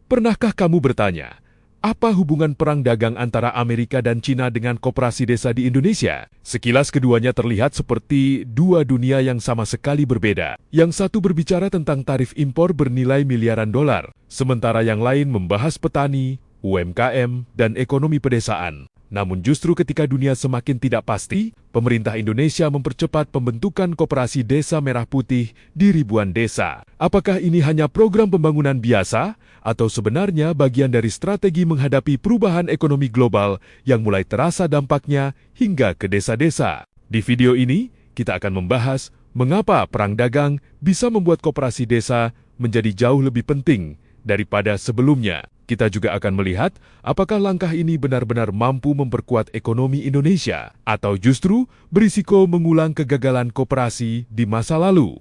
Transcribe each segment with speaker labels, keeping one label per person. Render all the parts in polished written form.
Speaker 1: Pernahkah kamu bertanya, apa hubungan perang dagang antara Amerika dan Cina dengan koperasi desa di Indonesia? Sekilas keduanya terlihat seperti dua dunia yang sama sekali berbeda. Yang satu berbicara tentang tarif impor bernilai miliaran dolar, sementara yang lain membahas petani, UMKM, dan ekonomi pedesaan. Namun justru ketika dunia semakin tidak pasti, pemerintah Indonesia mempercepat pembentukan koperasi desa merah putih di ribuan desa. Apakah ini hanya program pembangunan biasa, atau sebenarnya bagian dari strategi menghadapi perubahan ekonomi global yang mulai terasa dampaknya hingga ke desa-desa? Di video ini, kita akan membahas mengapa perang dagang bisa membuat koperasi desa menjadi jauh lebih penting daripada sebelumnya. Kita juga akan melihat apakah langkah ini benar-benar mampu memperkuat ekonomi Indonesia atau justru berisiko mengulang kegagalan koperasi di masa lalu.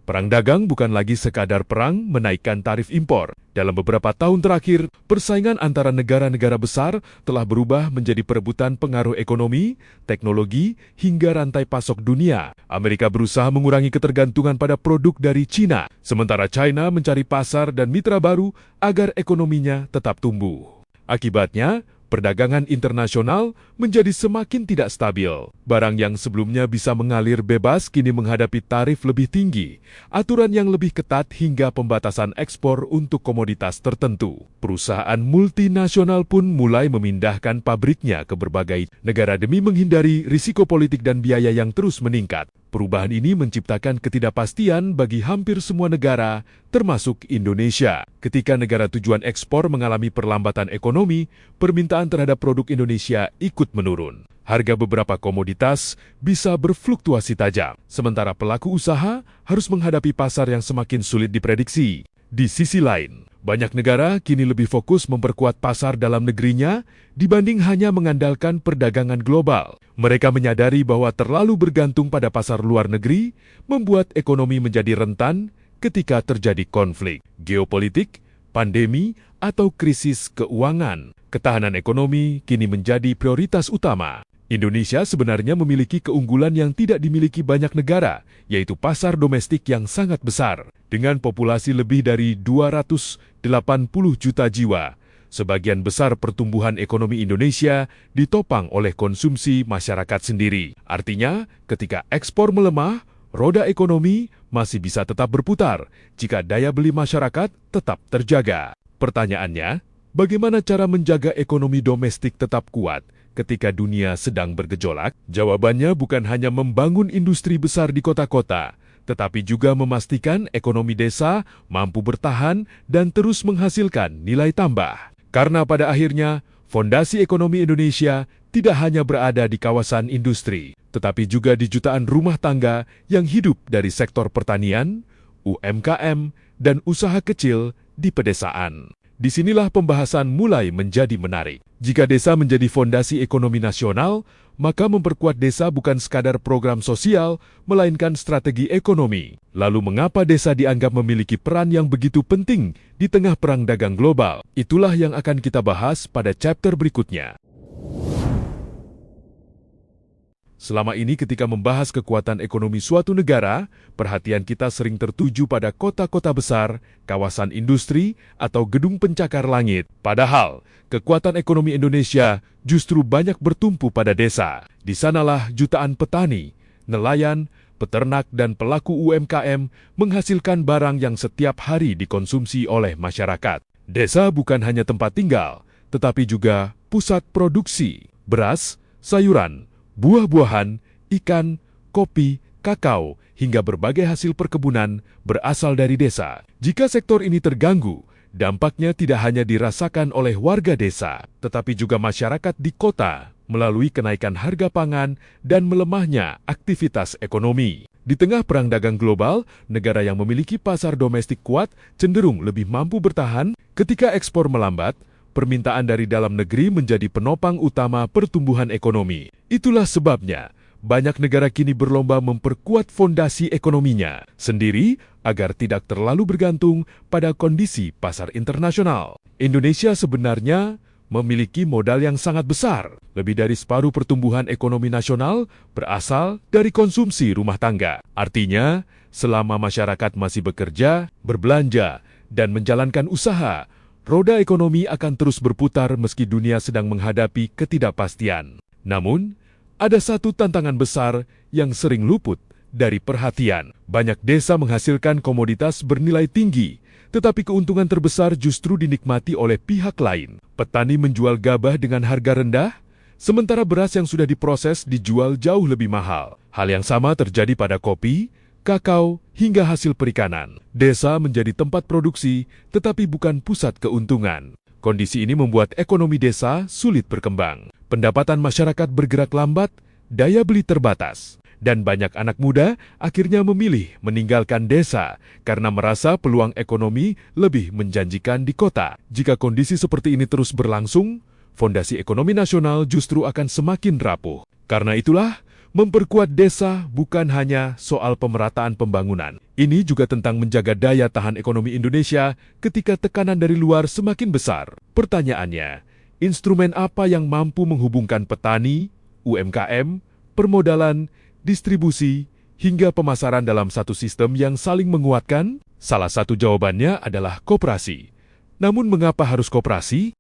Speaker 1: Perang dagang bukan lagi sekadar perang menaikkan tarif impor. Dalam beberapa tahun terakhir, persaingan antara negara-negara besar telah berubah menjadi perebutan pengaruh ekonomi, teknologi, hingga rantai pasok dunia. Amerika berusaha mengurangi ketergantungan pada produk dari Cina, sementara China mencari pasar dan mitra baru agar ekonominya tetap tumbuh. Akibatnya, perdagangan internasional menjadi semakin tidak stabil. Barang yang sebelumnya bisa mengalir bebas kini menghadapi tarif lebih tinggi, aturan yang lebih ketat hingga pembatasan ekspor untuk komoditas tertentu. Perusahaan multinasional pun mulai memindahkan pabriknya ke berbagai negara demi menghindari risiko politik dan biaya yang terus meningkat. Perubahan ini menciptakan ketidakpastian bagi hampir semua negara, termasuk Indonesia. Ketika negara tujuan ekspor mengalami perlambatan ekonomi, permintaan terhadap produk Indonesia ikut menurun. Harga beberapa komoditas bisa berfluktuasi tajam, sementara pelaku usaha harus menghadapi pasar yang semakin sulit diprediksi. Di sisi lain, banyak negara kini lebih fokus memperkuat pasar dalam negerinya dibanding hanya mengandalkan perdagangan global. Mereka menyadari bahwa terlalu bergantung pada pasar luar negeri membuat ekonomi menjadi rentan ketika terjadi konflik, geopolitik, pandemi, atau krisis keuangan. Ketahanan ekonomi kini menjadi prioritas utama. Indonesia sebenarnya memiliki keunggulan yang tidak dimiliki banyak negara, yaitu pasar domestik yang sangat besar. Dengan populasi lebih dari 280 juta jiwa, sebagian besar pertumbuhan ekonomi Indonesia ditopang oleh konsumsi masyarakat sendiri. Artinya, ketika ekspor melemah, roda ekonomi masih bisa tetap berputar jika daya beli masyarakat tetap terjaga. Pertanyaannya, bagaimana cara menjaga ekonomi domestik tetap kuat ketika dunia sedang bergejolak? Jawabannya bukan hanya membangun industri besar di kota-kota, tetapi juga memastikan ekonomi desa mampu bertahan dan terus menghasilkan nilai tambah. Karena pada akhirnya, fondasi ekonomi Indonesia tidak hanya berada di kawasan industri, tetapi juga di jutaan rumah tangga yang hidup dari sektor pertanian, UMKM, dan usaha kecil di pedesaan. Disinilah pembahasan mulai menjadi menarik. Jika desa menjadi fondasi ekonomi nasional, maka memperkuat desa bukan sekadar program sosial, melainkan strategi ekonomi. Lalu mengapa desa dianggap memiliki peran yang begitu penting di tengah perang dagang global? Itulah yang akan kita bahas pada chapter berikutnya. Selama ini ketika membahas kekuatan ekonomi suatu negara, perhatian kita sering tertuju pada kota-kota besar, kawasan industri, atau gedung pencakar langit. Padahal, kekuatan ekonomi Indonesia justru banyak bertumpu pada desa. Di sanalah jutaan petani, nelayan, peternak, dan pelaku UMKM menghasilkan barang yang setiap hari dikonsumsi oleh masyarakat. Desa bukan hanya tempat tinggal, tetapi juga pusat produksi, beras, sayuran, buah-buahan, ikan, kopi, kakao, hingga berbagai hasil perkebunan berasal dari desa. Jika sektor ini terganggu, dampaknya tidak hanya dirasakan oleh warga desa, tetapi juga masyarakat di kota melalui kenaikan harga pangan dan melemahnya aktivitas ekonomi. Di tengah perang dagang global, negara yang memiliki pasar domestik kuat cenderung lebih mampu bertahan. Ketika ekspor melambat, permintaan dari dalam negeri menjadi penopang utama pertumbuhan ekonomi. Itulah sebabnya banyak negara kini berlomba memperkuat fondasi ekonominya sendiri agar tidak terlalu bergantung pada kondisi pasar internasional. Indonesia sebenarnya memiliki modal yang sangat besar. Lebih dari separuh pertumbuhan ekonomi nasional berasal dari konsumsi rumah tangga. Artinya, selama masyarakat masih bekerja, berbelanja, dan menjalankan usaha, roda ekonomi akan terus berputar meski dunia sedang menghadapi ketidakpastian. Namun, ada satu tantangan besar yang sering luput dari perhatian. Banyak desa menghasilkan komoditas bernilai tinggi, tetapi keuntungan terbesar justru dinikmati oleh pihak lain. Petani menjual gabah dengan harga rendah, sementara beras yang sudah diproses dijual jauh lebih mahal. Hal yang sama terjadi pada kopi, kakao, hingga hasil perikanan. Desa menjadi tempat produksi, tetapi bukan pusat keuntungan. Kondisi ini membuat ekonomi desa sulit berkembang. Pendapatan masyarakat bergerak lambat, daya beli terbatas, dan banyak anak muda akhirnya memilih meninggalkan desa karena merasa peluang ekonomi lebih menjanjikan di kota. Jika kondisi seperti ini terus berlangsung, fondasi ekonomi nasional justru akan semakin rapuh. Karena itulah, memperkuat desa bukan hanya soal pemerataan pembangunan. Ini juga tentang menjaga daya tahan ekonomi Indonesia ketika tekanan dari luar semakin besar. Pertanyaannya, instrumen apa yang mampu menghubungkan petani, UMKM, permodalan, distribusi, hingga pemasaran dalam satu sistem yang saling menguatkan? Salah satu jawabannya adalah koperasi. Namun mengapa harus koperasi?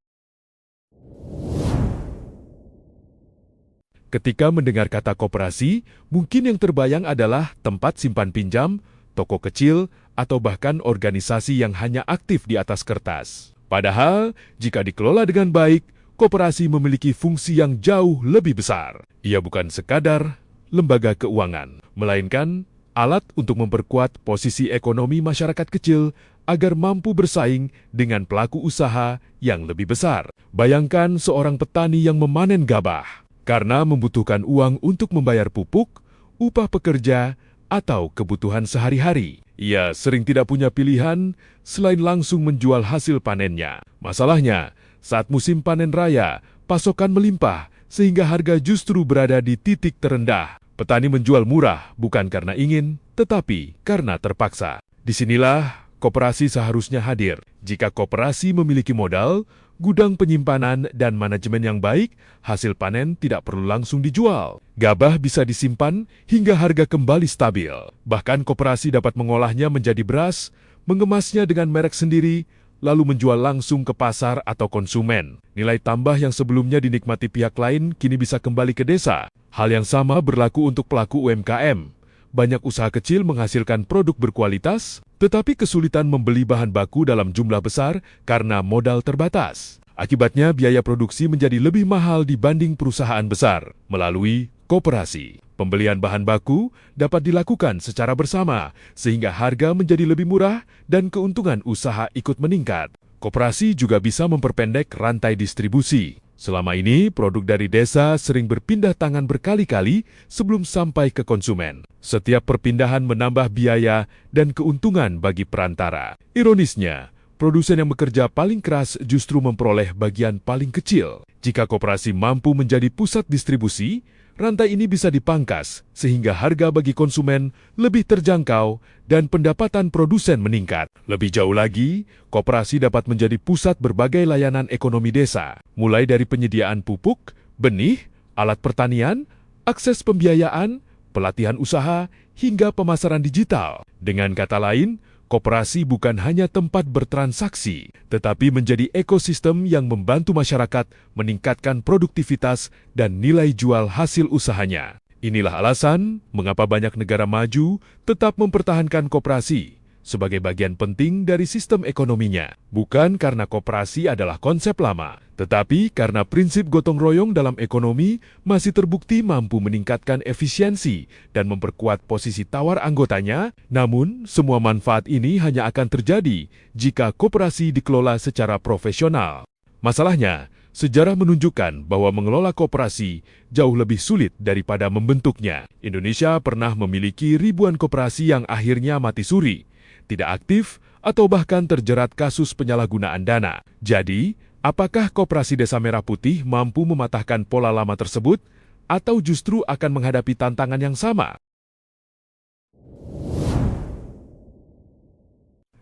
Speaker 1: Ketika mendengar kata koperasi, mungkin yang terbayang adalah tempat simpan pinjam, toko kecil, atau bahkan organisasi yang hanya aktif di atas kertas. Padahal, jika dikelola dengan baik, koperasi memiliki fungsi yang jauh lebih besar. Ia bukan sekadar lembaga keuangan, melainkan alat untuk memperkuat posisi ekonomi masyarakat kecil agar mampu bersaing dengan pelaku usaha yang lebih besar. Bayangkan seorang petani yang memanen gabah. Karena membutuhkan uang untuk membayar pupuk, upah pekerja, atau kebutuhan sehari-hari. Ia sering tidak punya pilihan selain langsung menjual hasil panennya. Masalahnya, saat musim panen raya, pasokan melimpah sehingga harga justru berada di titik terendah. Petani menjual murah bukan karena ingin, tetapi karena terpaksa. Disinilah koperasi seharusnya hadir. Jika koperasi memiliki modal, gudang penyimpanan, dan manajemen yang baik, hasil panen tidak perlu langsung dijual. Gabah bisa disimpan hingga harga kembali stabil. Bahkan koperasi dapat mengolahnya menjadi beras, mengemasnya dengan merek sendiri, lalu menjual langsung ke pasar atau konsumen. Nilai tambah yang sebelumnya dinikmati pihak lain kini bisa kembali ke desa. Hal yang sama berlaku untuk pelaku UMKM. Banyak usaha kecil menghasilkan produk berkualitas, tetapi kesulitan membeli bahan baku dalam jumlah besar karena modal terbatas. Akibatnya biaya produksi menjadi lebih mahal dibanding perusahaan besar. Melalui koperasi, pembelian bahan baku dapat dilakukan secara bersama, sehingga harga menjadi lebih murah dan keuntungan usaha ikut meningkat. Koperasi juga bisa memperpendek rantai distribusi. Selama ini, produk dari desa sering berpindah tangan berkali-kali sebelum sampai ke konsumen. Setiap perpindahan menambah biaya dan keuntungan bagi perantara. Ironisnya, produsen yang bekerja paling keras justru memperoleh bagian paling kecil. Jika koperasi mampu menjadi pusat distribusi, rantai ini bisa dipangkas sehingga harga bagi konsumen lebih terjangkau dan pendapatan produsen meningkat. Lebih jauh lagi, koperasi dapat menjadi pusat berbagai layanan ekonomi desa, mulai dari penyediaan pupuk, benih, alat pertanian, akses pembiayaan, pelatihan usaha, hingga pemasaran digital. Dengan kata lain, koperasi bukan hanya tempat bertransaksi, tetapi menjadi ekosistem yang membantu masyarakat meningkatkan produktivitas dan nilai jual hasil usahanya. Inilah alasan mengapa banyak negara maju tetap mempertahankan koperasi sebagai bagian penting dari sistem ekonominya. Bukan karena koperasi adalah konsep lama, tetapi karena prinsip gotong royong dalam ekonomi masih terbukti mampu meningkatkan efisiensi dan memperkuat posisi tawar anggotanya. Namun, semua manfaat ini hanya akan terjadi jika koperasi dikelola secara profesional. Masalahnya, sejarah menunjukkan bahwa mengelola koperasi jauh lebih sulit daripada membentuknya. Indonesia pernah memiliki ribuan koperasi yang akhirnya mati suri, tidak aktif, atau bahkan terjerat kasus penyalahgunaan dana. Jadi, apakah Koperasi Desa Merah Putih mampu mematahkan pola lama tersebut, atau justru akan menghadapi tantangan yang sama?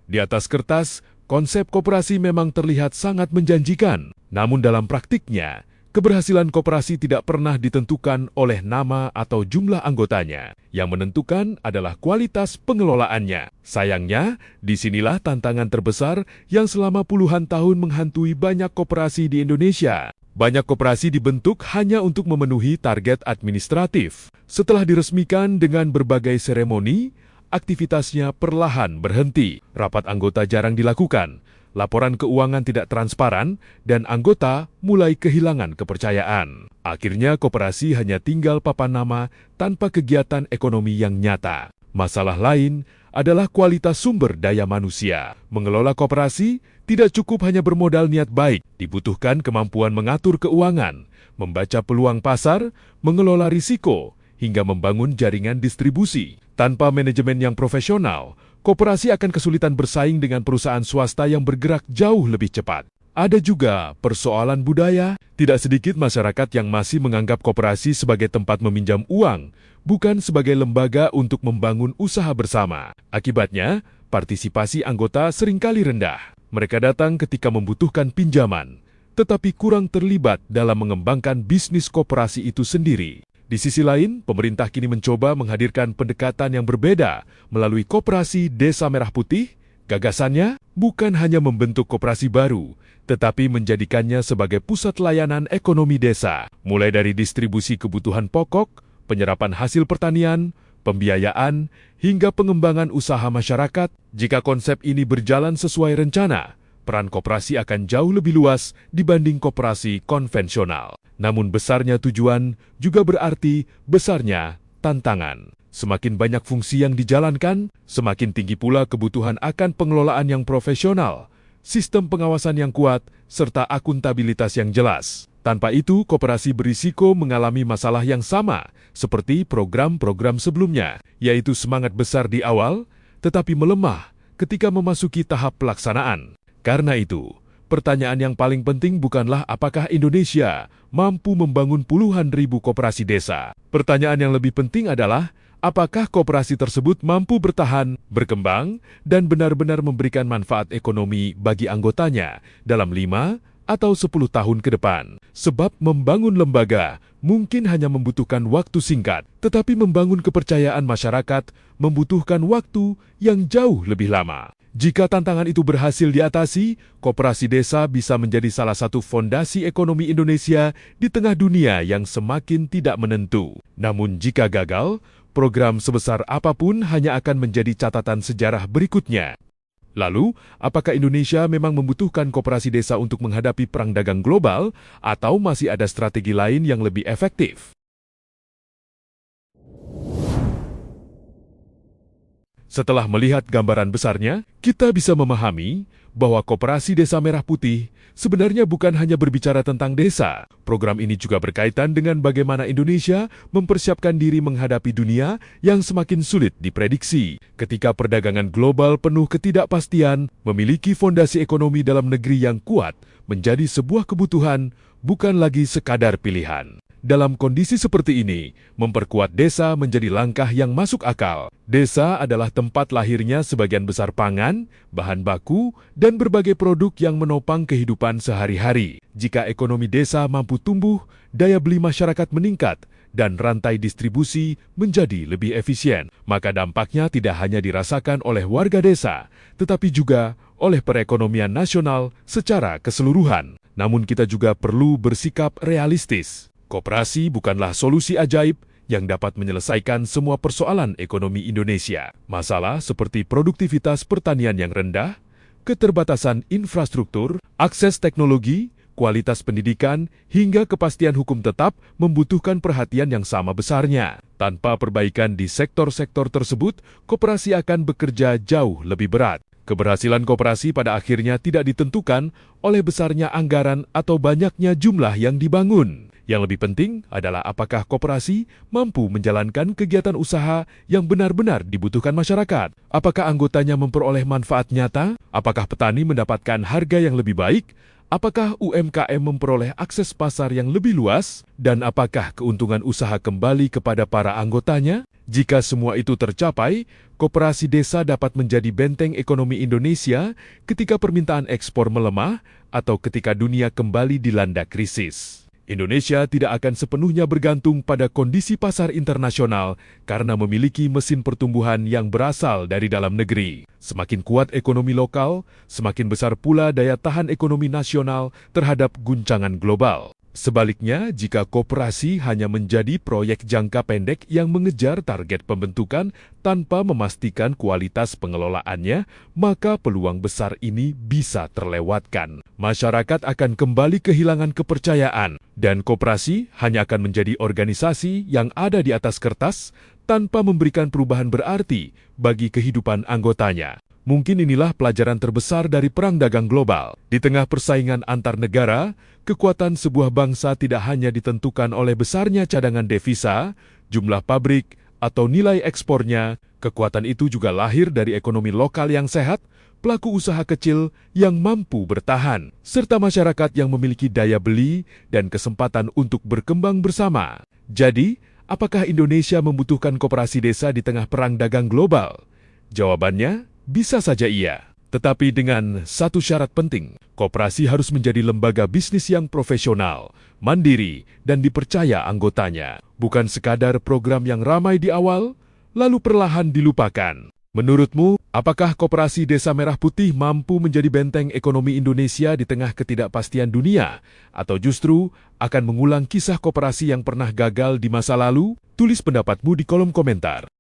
Speaker 1: Di atas kertas, konsep koperasi memang terlihat sangat menjanjikan. Namun dalam praktiknya, Keberhasilan koperasi tidak pernah ditentukan oleh nama atau jumlah anggotanya. Yang menentukan adalah kualitas pengelolaannya. Sayangnya, disinilah tantangan terbesar yang selama puluhan tahun menghantui banyak koperasi di Indonesia. Banyak koperasi dibentuk hanya untuk memenuhi target administratif. Setelah diresmikan dengan berbagai seremoni, aktivitasnya perlahan berhenti. Rapat anggota jarang dilakukan. Laporan keuangan tidak transparan, dan anggota mulai kehilangan kepercayaan. Akhirnya koperasi hanya tinggal papan nama tanpa kegiatan ekonomi yang nyata. Masalah lain adalah kualitas sumber daya manusia. Mengelola koperasi tidak cukup hanya bermodal niat baik, dibutuhkan kemampuan mengatur keuangan, membaca peluang pasar, mengelola risiko, hingga membangun jaringan distribusi. Tanpa manajemen yang profesional, koperasi akan kesulitan bersaing dengan perusahaan swasta yang bergerak jauh lebih cepat. Ada juga persoalan budaya. Tidak sedikit masyarakat yang masih menganggap koperasi sebagai tempat meminjam uang, bukan sebagai lembaga untuk membangun usaha bersama. Akibatnya, partisipasi anggota seringkali rendah. Mereka datang ketika membutuhkan pinjaman, tetapi kurang terlibat dalam mengembangkan bisnis koperasi itu sendiri. Di sisi lain, pemerintah kini mencoba menghadirkan pendekatan yang berbeda melalui Koperasi Desa Merah Putih. Gagasannya bukan hanya membentuk koperasi baru, tetapi menjadikannya sebagai pusat layanan ekonomi desa, mulai dari distribusi kebutuhan pokok, penyerapan hasil pertanian, pembiayaan, hingga pengembangan usaha masyarakat. Jika konsep ini berjalan sesuai rencana, peran koperasi akan jauh lebih luas dibanding koperasi konvensional. Namun besarnya tujuan juga berarti besarnya tantangan. Semakin banyak fungsi yang dijalankan, semakin tinggi pula kebutuhan akan pengelolaan yang profesional, sistem pengawasan yang kuat, serta akuntabilitas yang jelas. Tanpa itu, koperasi berisiko mengalami masalah yang sama seperti program-program sebelumnya, yaitu semangat besar di awal, tetapi melemah ketika memasuki tahap pelaksanaan. Karena itu, pertanyaan yang paling penting bukanlah apakah Indonesia mampu membangun puluhan ribu koperasi desa. Pertanyaan yang lebih penting adalah apakah koperasi tersebut mampu bertahan, berkembang, dan benar-benar memberikan manfaat ekonomi bagi anggotanya dalam 5 atau 10 tahun ke depan. Sebab membangun lembaga mungkin hanya membutuhkan waktu singkat, tetapi membangun kepercayaan masyarakat membutuhkan waktu yang jauh lebih lama. Jika tantangan itu berhasil diatasi, koperasi desa bisa menjadi salah satu fondasi ekonomi Indonesia di tengah dunia yang semakin tidak menentu. Namun jika gagal, program sebesar apapun hanya akan menjadi catatan sejarah berikutnya. Lalu, apakah Indonesia memang membutuhkan koperasi desa untuk menghadapi perang dagang global, atau masih ada strategi lain yang lebih efektif? Setelah melihat gambaran besarnya, kita bisa memahami bahwa Koperasi Desa Merah Putih sebenarnya bukan hanya berbicara tentang desa. Program ini juga berkaitan dengan bagaimana Indonesia mempersiapkan diri menghadapi dunia yang semakin sulit diprediksi. Ketika perdagangan global penuh ketidakpastian, memiliki fondasi ekonomi dalam negeri yang kuat menjadi sebuah kebutuhan, bukan lagi sekadar pilihan. Dalam kondisi seperti ini, memperkuat desa menjadi langkah yang masuk akal. Desa adalah tempat lahirnya sebagian besar pangan, bahan baku, dan berbagai produk yang menopang kehidupan sehari-hari. Jika ekonomi desa mampu tumbuh, daya beli masyarakat meningkat, dan rantai distribusi menjadi lebih efisien, maka dampaknya tidak hanya dirasakan oleh warga desa, tetapi juga oleh perekonomian nasional secara keseluruhan. Namun kita juga perlu bersikap realistis. Koperasi bukanlah solusi ajaib yang dapat menyelesaikan semua persoalan ekonomi Indonesia. Masalah seperti produktivitas pertanian yang rendah, keterbatasan infrastruktur, akses teknologi, kualitas pendidikan, hingga kepastian hukum tetap membutuhkan perhatian yang sama besarnya. Tanpa perbaikan di sektor-sektor tersebut, koperasi akan bekerja jauh lebih berat. Keberhasilan koperasi pada akhirnya tidak ditentukan oleh besarnya anggaran atau banyaknya jumlah yang dibangun. Yang lebih penting adalah apakah koperasi mampu menjalankan kegiatan usaha yang benar-benar dibutuhkan masyarakat. Apakah anggotanya memperoleh manfaat nyata? Apakah petani mendapatkan harga yang lebih baik? Apakah UMKM memperoleh akses pasar yang lebih luas? Dan apakah keuntungan usaha kembali kepada para anggotanya? Jika semua itu tercapai, koperasi desa dapat menjadi benteng ekonomi Indonesia ketika permintaan ekspor melemah atau ketika dunia kembali dilanda krisis. Indonesia tidak akan sepenuhnya bergantung pada kondisi pasar internasional karena memiliki mesin pertumbuhan yang berasal dari dalam negeri. Semakin kuat ekonomi lokal, semakin besar pula daya tahan ekonomi nasional terhadap guncangan global. Sebaliknya, jika koperasi hanya menjadi proyek jangka pendek yang mengejar target pembentukan tanpa memastikan kualitas pengelolaannya, maka peluang besar ini bisa terlewatkan. Masyarakat akan kembali kehilangan kepercayaan, dan koperasi hanya akan menjadi organisasi yang ada di atas kertas tanpa memberikan perubahan berarti bagi kehidupan anggotanya. Mungkin inilah pelajaran terbesar dari perang dagang global. Di tengah persaingan antar negara, kekuatan sebuah bangsa tidak hanya ditentukan oleh besarnya cadangan devisa, jumlah pabrik, atau nilai ekspornya. Kekuatan itu juga lahir dari ekonomi lokal yang sehat, pelaku usaha kecil yang mampu bertahan, serta masyarakat yang memiliki daya beli dan kesempatan untuk berkembang bersama. Jadi, apakah Indonesia membutuhkan koperasi desa di tengah perang dagang global? Jawabannya, bisa saja iya, tetapi dengan satu syarat penting, koperasi harus menjadi lembaga bisnis yang profesional, mandiri, dan dipercaya anggotanya. Bukan sekadar program yang ramai di awal, lalu perlahan dilupakan. Menurutmu, apakah koperasi Desa Merah Putih mampu menjadi benteng ekonomi Indonesia di tengah ketidakpastian dunia? Atau justru akan mengulang kisah koperasi yang pernah gagal di masa lalu? Tulis pendapatmu di kolom komentar.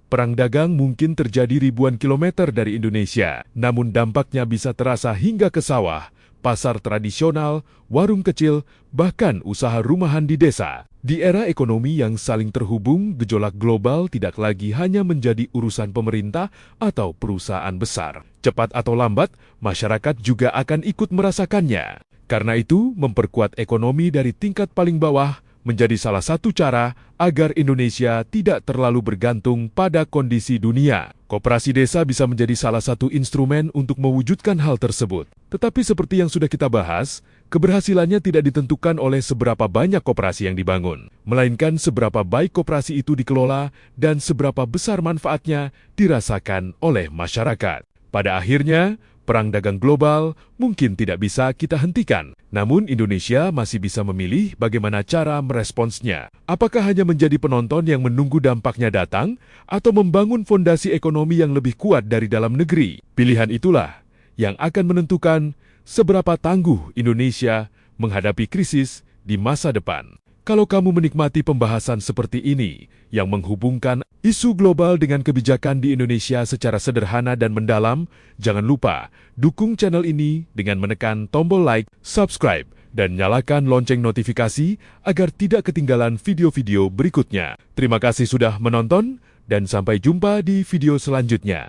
Speaker 1: Perang dagang mungkin terjadi ribuan kilometer dari Indonesia, namun dampaknya bisa terasa hingga ke sawah, pasar tradisional, warung kecil, bahkan usaha rumahan di desa. Di era ekonomi yang saling terhubung, gejolak global tidak lagi hanya menjadi urusan pemerintah atau perusahaan besar. Cepat atau lambat, masyarakat juga akan ikut merasakannya. Karena itu, memperkuat ekonomi dari tingkat paling bawah menjadi salah satu cara agar Indonesia tidak terlalu bergantung pada kondisi dunia. Koperasi desa bisa menjadi salah satu instrumen untuk mewujudkan hal tersebut. Tetapi seperti yang sudah kita bahas, keberhasilannya tidak ditentukan oleh seberapa banyak koperasi yang dibangun, melainkan seberapa baik koperasi itu dikelola dan seberapa besar manfaatnya dirasakan oleh masyarakat. Pada akhirnya, perang dagang global mungkin tidak bisa kita hentikan, namun Indonesia masih bisa memilih bagaimana cara meresponsnya. Apakah hanya menjadi penonton yang menunggu dampaknya datang, atau membangun fondasi ekonomi yang lebih kuat dari dalam negeri? Pilihan itulah yang akan menentukan seberapa tangguh Indonesia menghadapi krisis di masa depan. Kalau kamu menikmati pembahasan seperti ini, yang menghubungkan isu global dengan kebijakan di Indonesia secara sederhana dan mendalam, jangan lupa dukung channel ini dengan menekan tombol like, subscribe, dan nyalakan lonceng notifikasi agar tidak ketinggalan video-video berikutnya. Terima kasih sudah menonton, dan sampai jumpa di video selanjutnya.